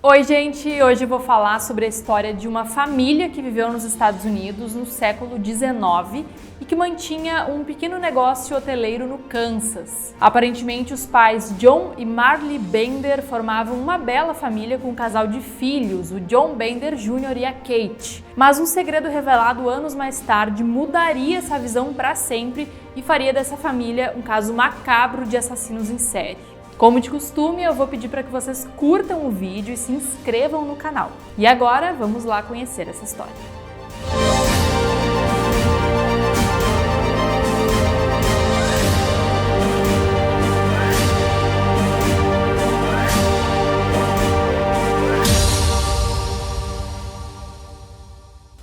Oi, gente! Hoje eu vou falar sobre a história de uma família que viveu nos Estados Unidos no século XIX e que mantinha um pequeno negócio hoteleiro no Kansas. Aparentemente, os pais John e Marley Bender formavam uma bela família com um casal de filhos, o John Bender Jr. e a Kate. Mas um segredo revelado anos mais tarde mudaria essa visão para sempre e faria dessa família um caso macabro de assassinos em série. Como de costume, eu vou pedir para que vocês curtam o vídeo e se inscrevam no canal. E agora, vamos lá conhecer essa história.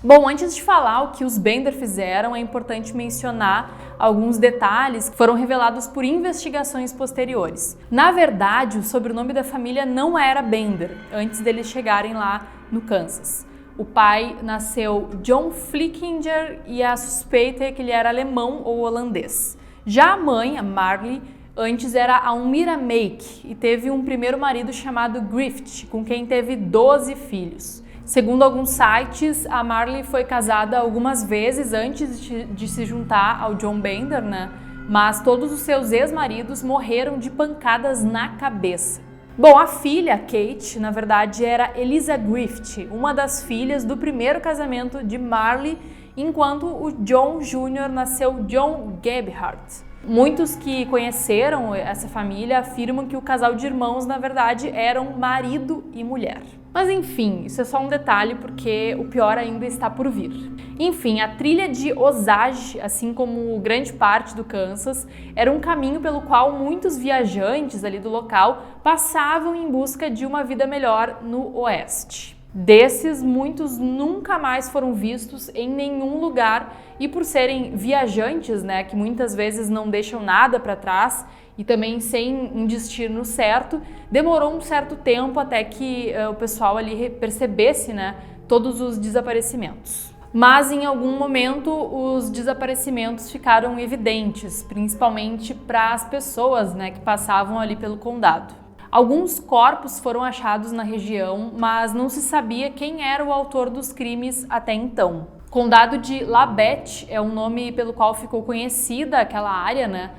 Bom, antes de falar o que os Bender fizeram, é importante mencionar alguns detalhes que foram revelados por investigações posteriores. Na verdade, o sobrenome da família não era Bender, antes deles chegarem lá no Kansas. O pai nasceu John Flickinger e a suspeita é que ele era alemão ou holandês. Já a mãe, a Marley, antes era a Almira Make e teve um primeiro marido chamado Griffith, com quem teve 12 filhos. Segundo alguns sites, a Marley foi casada algumas vezes antes de se juntar ao John Bender, né? Mas todos os seus ex-maridos morreram de pancadas na cabeça. Bom, a filha, Kate, na verdade era Eliza Griffith, uma das filhas do primeiro casamento de Marley, enquanto o John Jr. nasceu John Gebhardt. Muitos que conheceram essa família afirmam que o casal de irmãos, na verdade, eram marido e mulher. Mas enfim, isso é só um detalhe porque o pior ainda está por vir. Enfim, a trilha de Osage, assim como grande parte do Kansas, era um caminho pelo qual muitos viajantes ali do local passavam em busca de uma vida melhor no oeste. Desses, muitos nunca mais foram vistos em nenhum lugar e por serem viajantes, né, que muitas vezes não deixam nada para trás e também sem um destino certo, demorou um certo tempo até que o pessoal ali percebesse, né, todos os desaparecimentos. Mas em algum momento os desaparecimentos ficaram evidentes, principalmente para as pessoas, né, que passavam ali pelo condado. Alguns corpos foram achados na região, mas não se sabia quem era o autor dos crimes até então. Condado de Labette é o nome pelo qual ficou conhecida aquela área, né,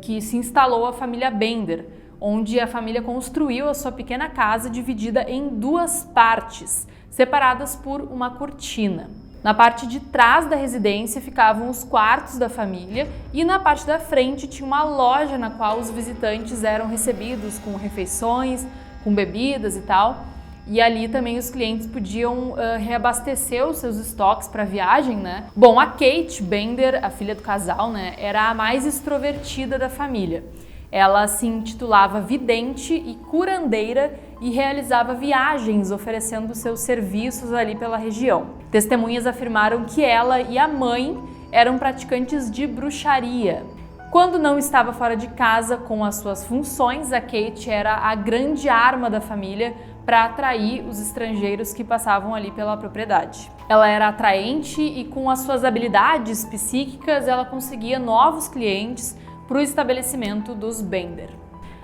que se instalou a família Bender, onde a família construiu a sua pequena casa dividida em duas partes, separadas por uma cortina. Na parte de trás da residência ficavam os quartos da família e na parte da frente tinha uma loja na qual os visitantes eram recebidos com refeições, com bebidas e tal. E ali também os clientes podiam reabastecer os seus estoques para a viagem, né? Bom, a Kate Bender, a filha do casal, né, era a mais extrovertida da família. Ela se intitulava vidente e curandeira e realizava viagens oferecendo seus serviços ali pela região. Testemunhas afirmaram que ela e a mãe eram praticantes de bruxaria. Quando não estava fora de casa com as suas funções, a Kate era a grande arma da família para atrair os estrangeiros que passavam ali pela propriedade. Ela era atraente e com as suas habilidades psíquicas ela conseguia novos clientes para o estabelecimento dos Bender.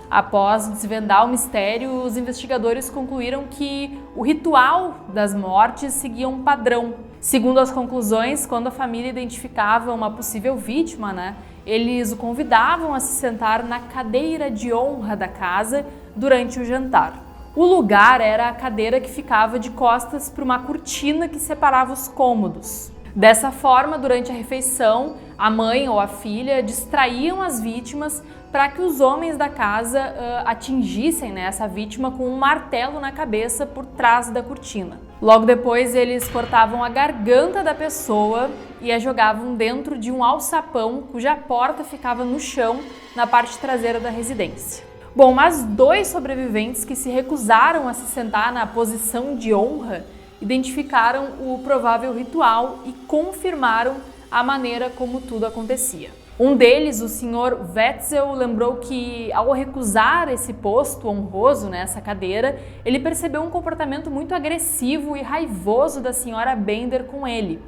Após desvendar o mistério, os investigadores concluíram que o ritual das mortes seguia um padrão. Segundo as conclusões, quando a família identificava uma possível vítima, né, eles o convidavam a se sentar na cadeira de honra da casa durante o jantar. O lugar era a cadeira que ficava de costas para uma cortina que separava os cômodos. Dessa forma, durante a refeição, a mãe ou a filha distraíam as vítimas para que os homens da casa atingissem, né, essa vítima com um martelo na cabeça por trás da cortina. Logo depois, eles cortavam a garganta da pessoa e a jogavam dentro de um alçapão cuja porta ficava no chão, na parte traseira da residência. Bom, mas 2 sobreviventes que se recusaram a se sentar na posição de honra identificaram o provável ritual e confirmaram a maneira como tudo acontecia. Um deles, o Sr. Wetzel, lembrou que ao recusar esse posto honroso, né, essa cadeira, ele percebeu um comportamento muito agressivo e raivoso da Sra. Bender com ele.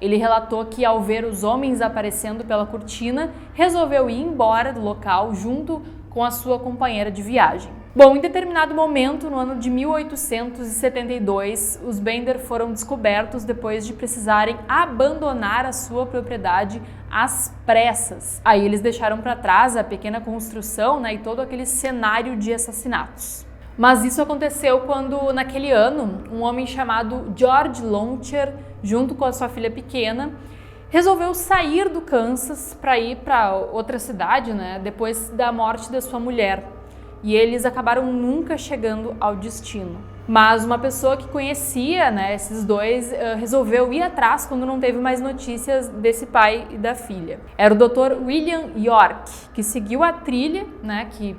Ele relatou que ao ver os homens aparecendo pela cortina, resolveu ir embora do local junto com a sua companheira de viagem. Bom, em determinado momento, no ano de 1872, os Bender foram descobertos depois de precisarem abandonar a sua propriedade às pressas. Aí eles deixaram para trás a pequena construção, né, e todo aquele cenário de assassinatos. Mas isso aconteceu quando, naquele ano, um homem chamado George Launcher, junto com a sua filha pequena, resolveu sair do Kansas para ir para outra cidade, né, depois da morte da sua mulher. E eles acabaram nunca chegando ao destino. Mas uma pessoa que conhecia, né, esses dois resolveu ir atrás quando não teve mais notícias desse pai e da filha. Era o Dr. William York, que seguiu a trilha, né, que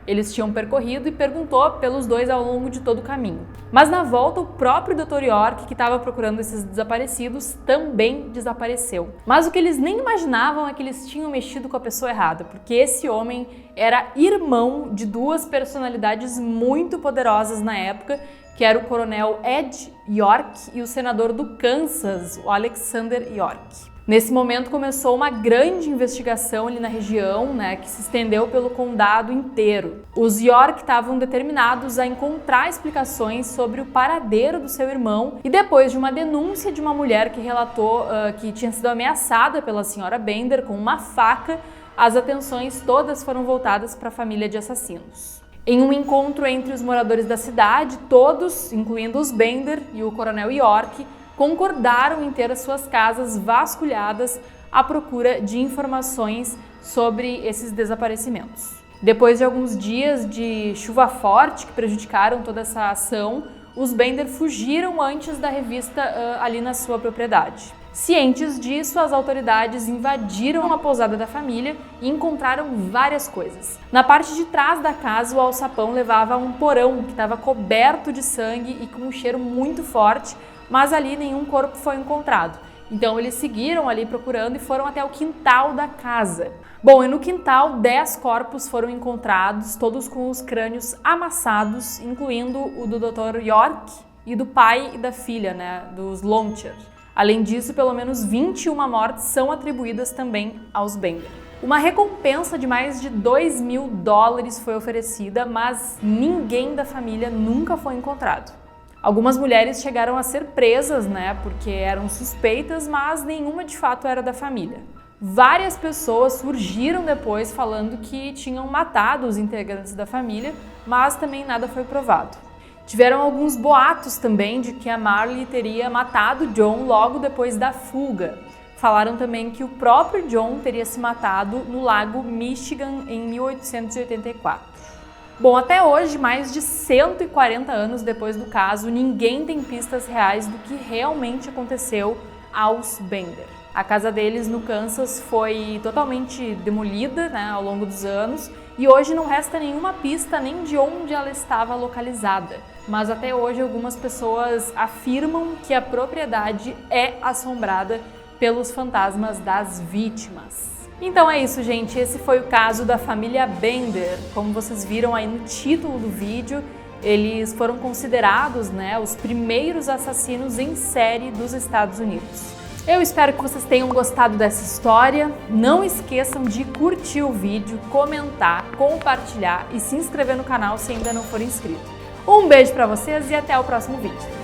eles tinham percorrido e perguntou pelos dois ao longo de todo o caminho. Mas na volta, o próprio Dr. York, que estava procurando esses desaparecidos, também desapareceu. Mas o que eles nem imaginavam é que eles tinham mexido com a pessoa errada, porque esse homem era irmão de duas personalidades muito poderosas na época, que era o coronel Ed York e o senador do Kansas, o Alexander York. Nesse momento começou uma grande investigação ali na região, né, que se estendeu pelo condado inteiro. Os York estavam determinados a encontrar explicações sobre o paradeiro do seu irmão e depois de uma denúncia de uma mulher que relatou que tinha sido ameaçada pela senhora Bender com uma faca, as atenções todas foram voltadas para a família de assassinos. Em um encontro entre os moradores da cidade, todos, incluindo os Bender e o coronel York, concordaram em ter as suas casas vasculhadas à procura de informações sobre esses desaparecimentos. Depois de alguns dias de chuva forte que prejudicaram toda essa ação, os Bender fugiram antes da revista ali na sua propriedade. Cientes disso, as autoridades invadiram a pousada da família e encontraram várias coisas. Na parte de trás da casa, o alçapão levava a um porão que estava coberto de sangue e com um cheiro muito forte, mas ali nenhum corpo foi encontrado. Então eles seguiram ali procurando e foram até o quintal da casa. Bom, e no quintal 10 corpos foram encontrados, todos com os crânios amassados, incluindo o do Dr. York e do pai e da filha, né, dos Launcher. Além disso, pelo menos 21 mortes são atribuídas também aos Bender. Uma recompensa de mais de $2.000 foi oferecida, mas ninguém da família nunca foi encontrado. Algumas mulheres chegaram a ser presas, né, porque eram suspeitas, mas nenhuma de fato era da família. Várias pessoas surgiram depois falando que tinham matado os integrantes da família, mas também nada foi provado. Tiveram alguns boatos também de que a Marley teria matado John logo depois da fuga. Falaram também que o próprio John teria se matado no lago Michigan em 1884. Bom, até hoje, mais de 140 anos depois do caso, ninguém tem pistas reais do que realmente aconteceu aos Bender. A casa deles no Kansas foi totalmente demolida, né, ao longo dos anos e hoje não resta nenhuma pista nem de onde ela estava localizada. Mas até hoje algumas pessoas afirmam que a propriedade é assombrada pelos fantasmas das vítimas. Então é isso, gente. Esse foi o caso da família Bender. Como vocês viram aí no título do vídeo, eles foram considerados, né, os primeiros assassinos em série dos Estados Unidos. Eu espero que vocês tenham gostado dessa história. Não esqueçam de curtir o vídeo, comentar, compartilhar e se inscrever no canal se ainda não for inscrito. Um beijo para vocês e até o próximo vídeo.